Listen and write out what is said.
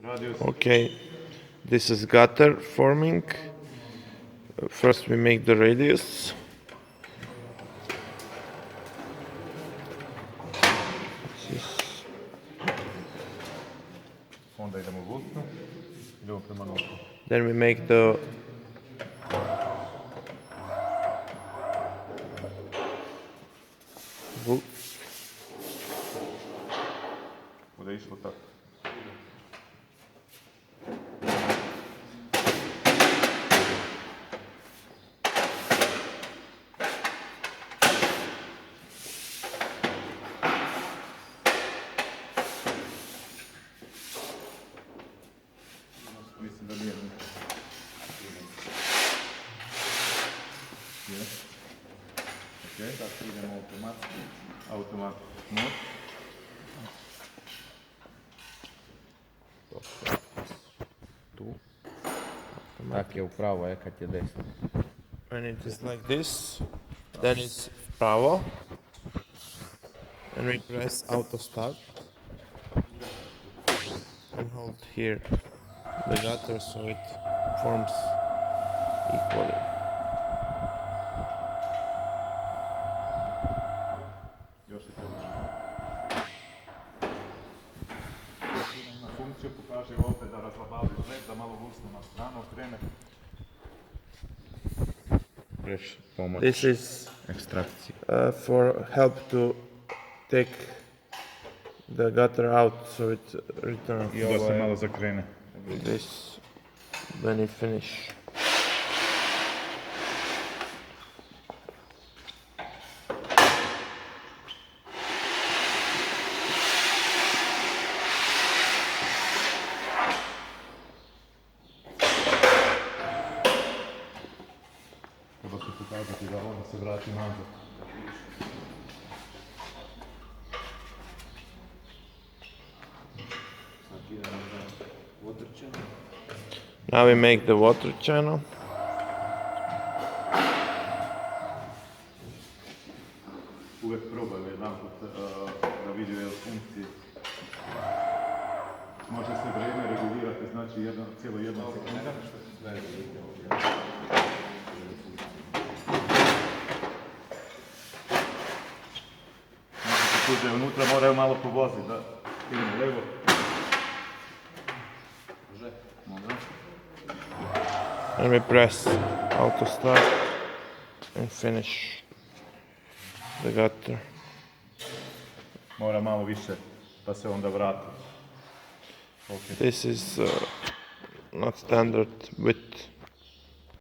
Okay, this is gutter forming. First we make the radius. Onda idemo u vutnu, idemo prema nogu. Then we make the Bude išlo tako. Mislim da nije ništa. Ok, tako idemo automatski. Automatski. tu. Tak je upravo, kad je desno. When it is like this, then it's pravo. And we press auto start. And hold here the gutter so it forms equally. Još je to na funkciju pokaže ovdje da razlabavaju led, da malo vusne na stranu okrene. Preš pomoć This is ekstrakcije. for help to take the gutter out so it returns. Da se malo zakrene. This when you finish. Treba se pokazati da onda se vrati nazad. Now we make the water channel. Uvijek probaju jedanput da vidi je funkcije. Može se vrijeme regulirati, znači cijelo jedna sekunda. Znači se tuđe unutra, moraju malo povoziti, da idemo levo. Može. And we press auto start and finish the gutter. Mora malo više, pa se onda vrati. Okay. This is not standard width.